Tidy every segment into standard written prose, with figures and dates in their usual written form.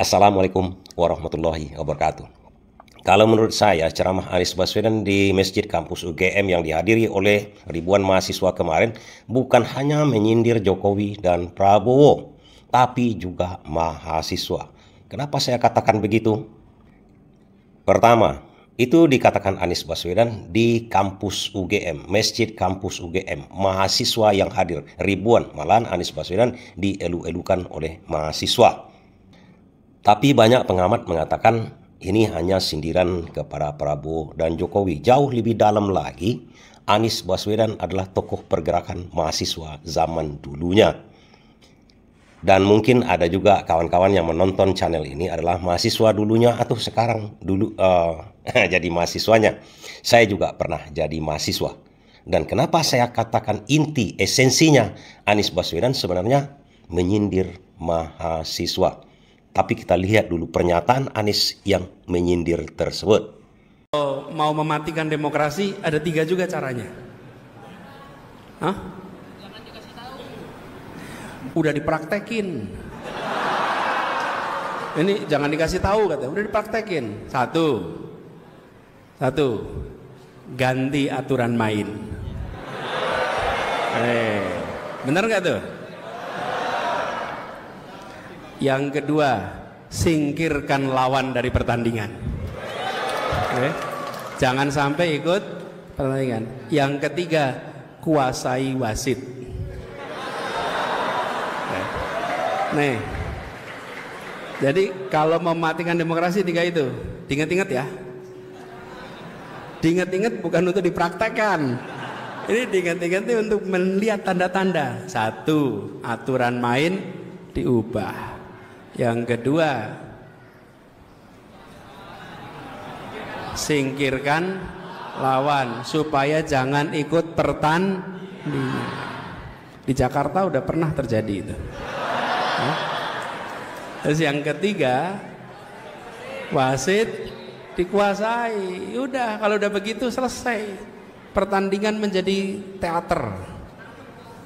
Assalamualaikum warahmatullahi wabarakatuh. Kalau menurut saya, ceramah Anies Baswedan di Masjid Kampus UGM yang dihadiri oleh ribuan mahasiswa kemarin bukan hanya menyindir Jokowi dan Prabowo, tapi juga mahasiswa. Kenapa saya katakan begitu? Pertama, itu dikatakan Anies Baswedan di kampus UGM, Masjid Kampus UGM, mahasiswa yang hadir ribuan, malahan Anies Baswedan dielu-elukan oleh mahasiswa. Tapi banyak pengamat mengatakan ini hanya sindiran kepada Prabowo dan Jokowi. Jauh lebih dalam lagi, Anies Baswedan adalah tokoh pergerakan mahasiswa zaman dulunya. Dan mungkin ada juga kawan-kawan yang menonton channel ini adalah mahasiswa dulunya atau sekarang jadi mahasiswanya. Saya juga pernah jadi mahasiswa. Dan kenapa saya katakan inti esensinya Anies Baswedan sebenarnya menyindir mahasiswa. Tapi kita lihat dulu pernyataan Anies yang menyindir tersebut. Mau mematikan demokrasi ada 3 juga caranya. Hah? Udah dipraktekin. Ini jangan dikasih tahu kata, udah dipraktekin. Satu, ganti aturan main. Bener nggak tuh? Yang kedua, singkirkan lawan dari pertandingan. Jangan sampai ikut pertandingan. Yang ketiga, kuasai wasit. Nih, jadi kalau mematikan demokrasi 3 itu, diingat-ingat ya. Diingat-ingat bukan untuk dipraktekkan. Ini diingat-ingat untuk melihat tanda-tanda. 1, aturan main diubah. Yang kedua, singkirkan lawan supaya jangan ikut pertandingan. Di Jakarta udah pernah terjadi itu. Terus yang ketiga, wasit dikuasai. Udah, kalau udah begitu selesai. Pertandingan menjadi teater.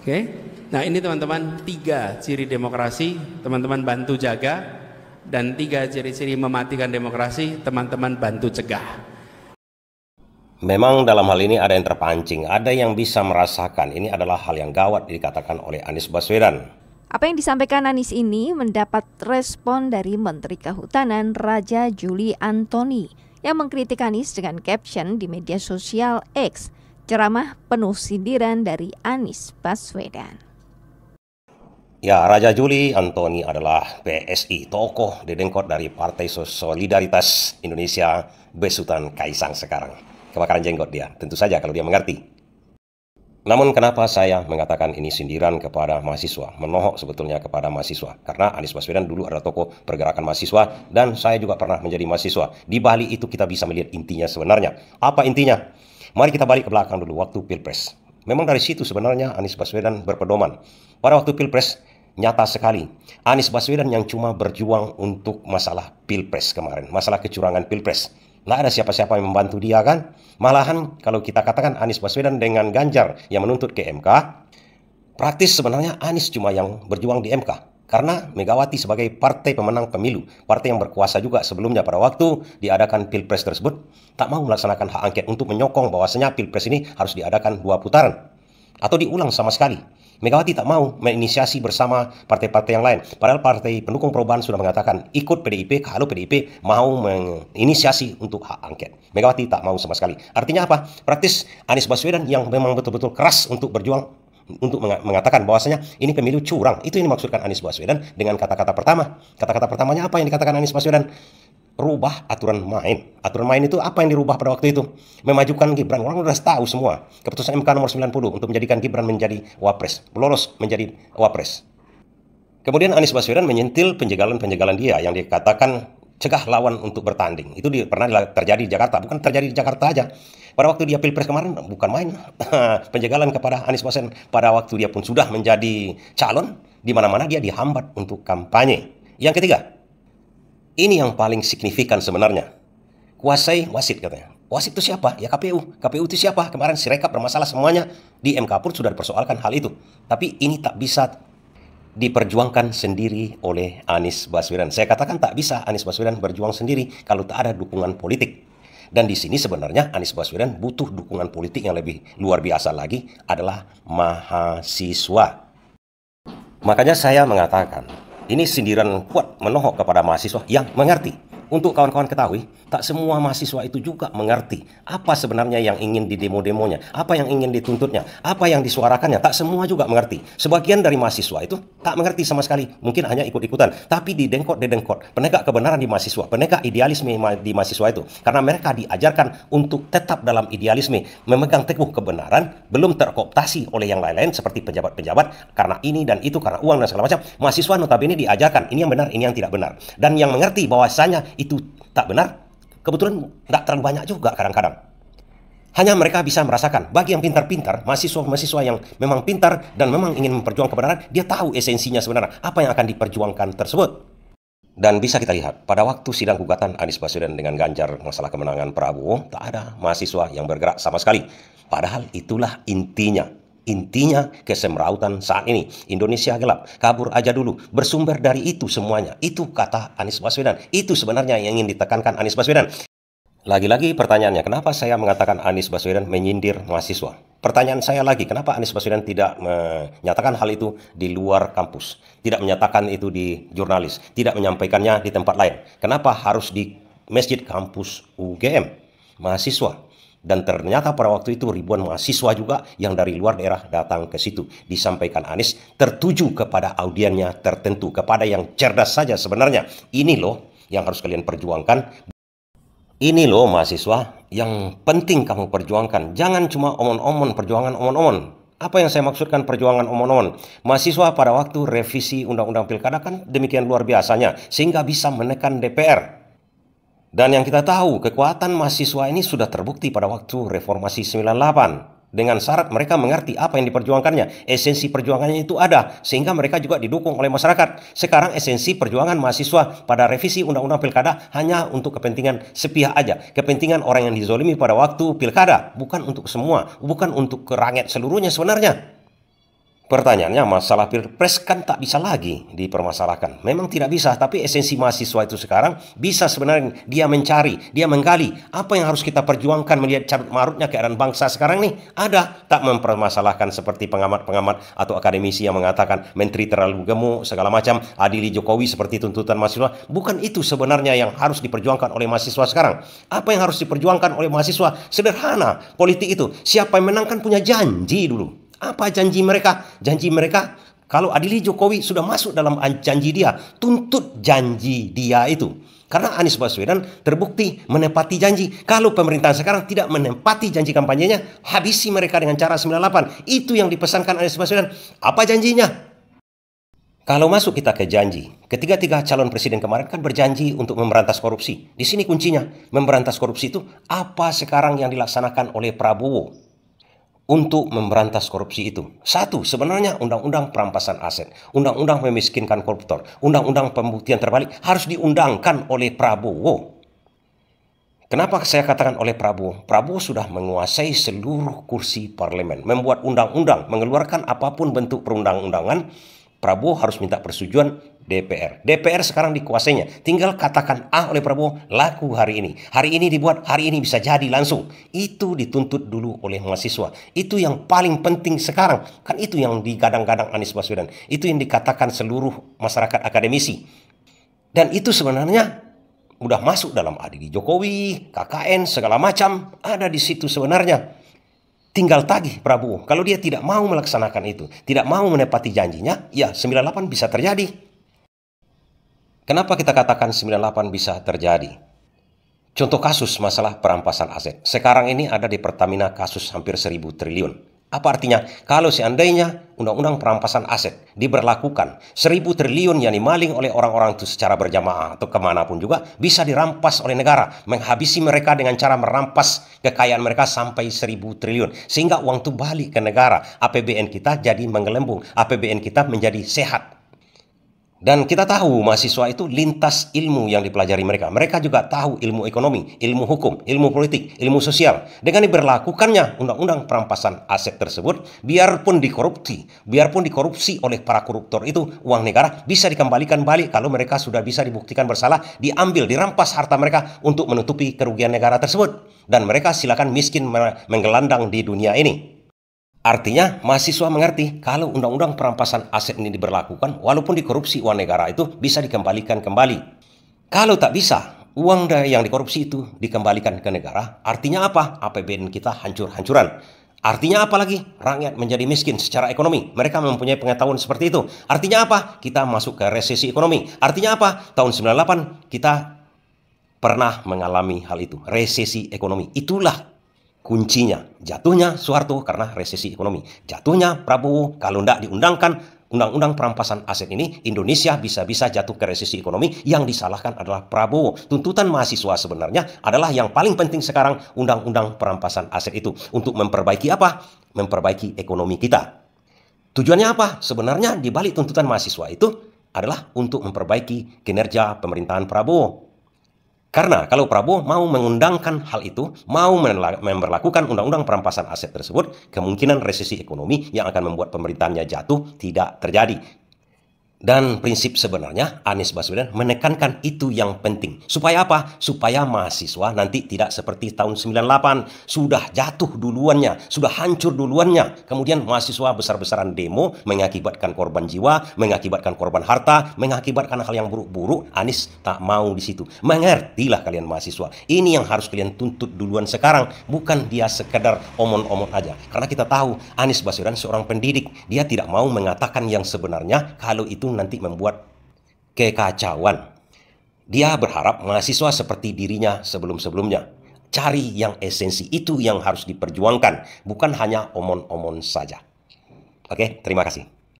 Oke? Nah ini teman-teman 3 ciri demokrasi, teman-teman bantu jaga, dan 3 ciri-ciri mematikan demokrasi, teman-teman bantu cegah. Memang dalam hal ini ada yang terpancing, ada yang bisa merasakan ini adalah hal yang gawat dikatakan oleh Anies Baswedan. Apa yang disampaikan Anies ini mendapat respon dari Menteri Kehutanan Raja Juli Antoni yang mengkritik Anies dengan caption di media sosial X, ceramah penuh sindiran dari Anies Baswedan. Ya, Raja Juli Antoni adalah PSI, tokoh dedengkot dari Partai Solidaritas Indonesia besutan Kaisang sekarang. Kebakaran jenggot dia, tentu saja kalau dia mengerti. Namun kenapa saya mengatakan ini sindiran kepada mahasiswa, menohok sebetulnya kepada mahasiswa? Karena Anies Baswedan dulu adalah tokoh pergerakan mahasiswa dan saya juga pernah menjadi mahasiswa. Di balik itu kita bisa melihat intinya sebenarnya. Apa intinya? Mari kita balik ke belakang dulu, waktu Pilpres. Memang dari situ sebenarnya Anies Baswedan berpedoman. Pada waktu Pilpres, nyata sekali, Anies Baswedan yang cuma berjuang untuk masalah Pilpres kemarin, masalah kecurangan Pilpres. Nggak ada siapa-siapa yang membantu dia kan? Malahan kalau kita katakan Anies Baswedan dengan Ganjar yang menuntut ke MK, praktis sebenarnya Anies cuma yang berjuang di MK. Karena Megawati sebagai partai pemenang pemilu, partai yang berkuasa juga sebelumnya pada waktu diadakan Pilpres tersebut, tak mau melaksanakan hak angket untuk menyokong bahwasanya Pilpres ini harus diadakan 2 putaran. Atau diulang sama sekali. Megawati tak mau menginisiasi bersama partai-partai yang lain. Padahal partai pendukung perubahan sudah mengatakan ikut PDIP kalau PDIP mau menginisiasi untuk hak angket. Megawati tak mau sama sekali. Artinya apa? Praktis Anies Baswedan yang memang betul-betul keras untuk berjuang untuk mengatakan bahwasanya ini pemilu curang. Itu yang dimaksudkan Anies Baswedan dengan kata-kata pertama. Kata-kata pertamanya apa yang dikatakan Anies Baswedan? Rubah aturan main. Aturan main itu apa yang dirubah pada waktu itu? Memajukan Gibran. Orang sudah tahu semua. Keputusan MK nomor 90 untuk menjadikan Gibran menjadi wapres. Lolos menjadi wapres. Kemudian Anies Baswedan menyentil penjagalan-penjagalan dia yang dikatakan cegah lawan untuk bertanding. Itu pernah terjadi di Jakarta. Bukan terjadi di Jakarta aja. Pada waktu dia Pilpres kemarin bukan main. Penjagalan kepada Anies Baswedan pada waktu dia pun sudah menjadi calon. Di mana-mana dia dihambat untuk kampanye. Yang ketiga, ini yang paling signifikan sebenarnya. Kuasai wasit katanya. Wasit itu siapa? Ya KPU. KPU itu siapa? Kemarin Sirekap bermasalah semuanya. Di MK pun sudah dipersoalkan hal itu. Tapi ini tak bisa diperjuangkan sendiri oleh Anies Baswedan. Saya katakan tak bisa Anies Baswedan berjuang sendiri kalau tak ada dukungan politik. Dan di sini sebenarnya Anies Baswedan butuh dukungan politik yang lebih luar biasa lagi adalah mahasiswa. Makanya saya mengatakan, ini sindiran kuat menohok kepada mahasiswa yang mengerti. Untuk kawan-kawan ketahui, tak semua mahasiswa itu juga mengerti apa sebenarnya yang ingin di demo-demonya, apa yang ingin dituntutnya, apa yang disuarakannya. Tak semua juga mengerti. Sebagian dari mahasiswa itu tak mengerti sama sekali, mungkin hanya ikut-ikutan. Tapi didengkot, penegak kebenaran di mahasiswa, penegak idealisme di mahasiswa itu. Karena mereka diajarkan untuk tetap dalam idealisme, memegang teguh kebenaran, belum terkooptasi oleh yang lain-lain seperti pejabat-pejabat, karena ini dan itu, karena uang dan segala macam. Mahasiswa notabene diajarkan, ini yang benar, ini yang tidak benar. Dan yang mengerti bahwasanya itu tak benar, kebetulan tidak terlalu banyak juga kadang-kadang. Hanya mereka bisa merasakan. Bagi yang pintar-pintar, mahasiswa-mahasiswa yang memang pintar dan memang ingin memperjuangkan kebenaran, dia tahu esensinya sebenarnya, apa yang akan diperjuangkan tersebut. Dan bisa kita lihat, pada waktu sidang gugatan Anies Baswedan dengan Ganjar masalah kemenangan Prabowo, tak ada mahasiswa yang bergerak sama sekali. Padahal itulah intinya. Intinya kesemrautan saat ini. Indonesia gelap, kabur aja dulu. Bersumber dari itu semuanya. Itu kata Anies Baswedan. Itu sebenarnya yang ingin ditekankan Anies Baswedan. Lagi-lagi pertanyaannya, kenapa saya mengatakan Anies Baswedan menyindir mahasiswa? Pertanyaan saya lagi, kenapa Anies Baswedan tidak menyatakan hal itu di luar kampus? Tidak menyatakan itu di jurnalis? Tidak menyampaikannya di tempat lain? Kenapa harus di masjid kampus UGM? Mahasiswa. Dan ternyata pada waktu itu ribuan mahasiswa juga yang dari luar daerah datang ke situ. Disampaikan Anies tertuju kepada audiennya tertentu, kepada yang cerdas saja sebenarnya. Ini loh yang harus kalian perjuangkan. Ini loh mahasiswa yang penting kamu perjuangkan. Jangan cuma omon-omon, perjuangan omon-omon. Apa yang saya maksudkan perjuangan omon-omon? Mahasiswa pada waktu revisi Undang-Undang Pilkada kan demikian luar biasanya, sehingga bisa menekan DPR. Dan yang kita tahu, kekuatan mahasiswa ini sudah terbukti pada waktu reformasi 98. Dengan syarat mereka mengerti apa yang diperjuangkannya. Esensi perjuangannya itu ada, sehingga mereka juga didukung oleh masyarakat. Sekarang esensi perjuangan mahasiswa pada revisi Undang-Undang Pilkada hanya untuk kepentingan sepihak aja. Kepentingan orang yang dizolimi pada waktu pilkada. Bukan untuk semua, bukan untuk rakyat seluruhnya sebenarnya. Pertanyaannya, masalah Pilpres kan tak bisa lagi dipermasalahkan. Memang tidak bisa, tapi esensi mahasiswa itu sekarang bisa sebenarnya dia mencari, dia menggali apa yang harus kita perjuangkan melihat carut marutnya keadaan bangsa sekarang nih. Ada, tak mempermasalahkan seperti pengamat-pengamat atau akademisi yang mengatakan menteri terlalu gemuk, segala macam, adili Jokowi seperti tuntutan mahasiswa. Bukan itu sebenarnya yang harus diperjuangkan oleh mahasiswa sekarang. Apa yang harus diperjuangkan oleh mahasiswa? Sederhana, politik itu. Siapa yang menangkan punya janji dulu. Apa janji mereka? Janji mereka, kalau adili Jokowi sudah masuk dalam janji dia, tuntut janji dia itu. Karena Anies Baswedan terbukti menepati janji. Kalau pemerintahan sekarang tidak menepati janji kampanyenya, habisi mereka dengan cara 98. Itu yang dipesankan Anies Baswedan. Apa janjinya? Kalau masuk kita ke janji, ketiga-tiga calon presiden kemarin kan berjanji untuk memberantas korupsi. Di sini kuncinya, memberantas korupsi itu apa sekarang yang dilaksanakan oleh Prabowo? Untuk memberantas korupsi itu. Satu, sebenarnya undang-undang perampasan aset, undang-undang memiskinkan koruptor, undang-undang pembuktian terbalik harus diundangkan oleh Prabowo. Kenapa saya katakan oleh Prabowo? Prabowo sudah menguasai seluruh kursi parlemen, membuat undang-undang, mengeluarkan apapun bentuk perundang-undangan. Prabowo harus minta persetujuan DPR. DPR sekarang dikuasainya. Tinggal katakan A oleh Prabowo, laku hari ini. Hari ini dibuat, hari ini bisa jadi langsung. Itu dituntut dulu oleh mahasiswa. Itu yang paling penting sekarang. Kan itu yang digadang-gadang Anies Baswedan. Itu yang dikatakan seluruh masyarakat akademisi. Dan itu sebenarnya udah masuk dalam adili Jokowi, KKN, segala macam. Ada di situ sebenarnya. Tinggal tagih Prabowo. Kalau dia tidak mau melaksanakan itu, tidak mau menepati janjinya, ya 98 bisa terjadi. Kenapa kita katakan 98 bisa terjadi? Contoh kasus masalah perampasan aset. Sekarang ini ada di Pertamina kasus hampir 1.000 triliun. Apa artinya? Kalau seandainya undang-undang perampasan aset diberlakukan, 1.000 triliun yang dimaling oleh orang-orang itu secara berjamaah atau kemanapun juga bisa dirampas oleh negara. Menghabisi mereka dengan cara merampas kekayaan mereka sampai 1.000 triliun. Sehingga uang itu balik ke negara. APBN kita jadi menggelembung. APBN kita menjadi sehat. Dan kita tahu mahasiswa itu lintas ilmu yang dipelajari mereka. Mereka juga tahu ilmu ekonomi, ilmu hukum, ilmu politik, ilmu sosial. Dengan diberlakukannya undang-undang perampasan aset tersebut, biarpun dikorupsi oleh para koruptor itu, uang negara bisa dikembalikan balik kalau mereka sudah bisa dibuktikan bersalah, diambil, dirampas harta mereka untuk menutupi kerugian negara tersebut. Dan mereka silakan miskin menggelandang di dunia ini. Artinya, mahasiswa mengerti kalau undang-undang perampasan aset ini diberlakukan, walaupun dikorupsi uang negara itu bisa dikembalikan kembali. Kalau tak bisa, uang yang dikorupsi itu dikembalikan ke negara, artinya apa? APBN kita hancur-hancuran. Artinya apa lagi? Rakyat menjadi miskin secara ekonomi. Mereka mempunyai pengetahuan seperti itu. Artinya apa? Kita masuk ke resesi ekonomi. Artinya apa? Tahun 98 kita pernah mengalami hal itu. Resesi ekonomi. Itulah kuncinya. Jatuhnya Soeharto karena resesi ekonomi. Jatuhnya Prabowo kalau tidak diundangkan undang-undang perampasan aset ini, Indonesia bisa-bisa jatuh ke resesi ekonomi. Yang disalahkan adalah Prabowo. Tuntutan mahasiswa sebenarnya adalah yang paling penting sekarang undang-undang perampasan aset itu. Untuk memperbaiki apa? Memperbaiki ekonomi kita. Tujuannya apa? Sebenarnya di balik tuntutan mahasiswa itu adalah untuk memperbaiki kinerja pemerintahan Prabowo. Karena kalau Prabowo mau mengundangkan hal itu, mau memberlakukan undang-undang perampasan aset tersebut, kemungkinan resesi ekonomi yang akan membuat pemerintahannya jatuh tidak terjadi. Dan prinsip sebenarnya Anies Baswedan menekankan itu yang penting. Supaya apa? Supaya mahasiswa nanti tidak seperti tahun 98. Sudah jatuh duluannya, sudah hancur duluannya. Kemudian mahasiswa besar-besaran demo mengakibatkan korban jiwa, mengakibatkan korban harta, mengakibatkan hal yang buruk-buruk. Anies tak mau di situ. Mengertilah kalian mahasiswa. Ini yang harus kalian tuntut duluan sekarang. Bukan dia sekedar omong-omong aja. Karena kita tahu Anies Baswedan seorang pendidik. Dia tidak mau mengatakan yang sebenarnya kalau itu nanti membuat kekacauan. Dia berharap mahasiswa seperti dirinya sebelum-sebelumnya. Cari yang esensi, itu yang harus diperjuangkan. Bukan hanya omong-omong saja. Oke, terima kasih.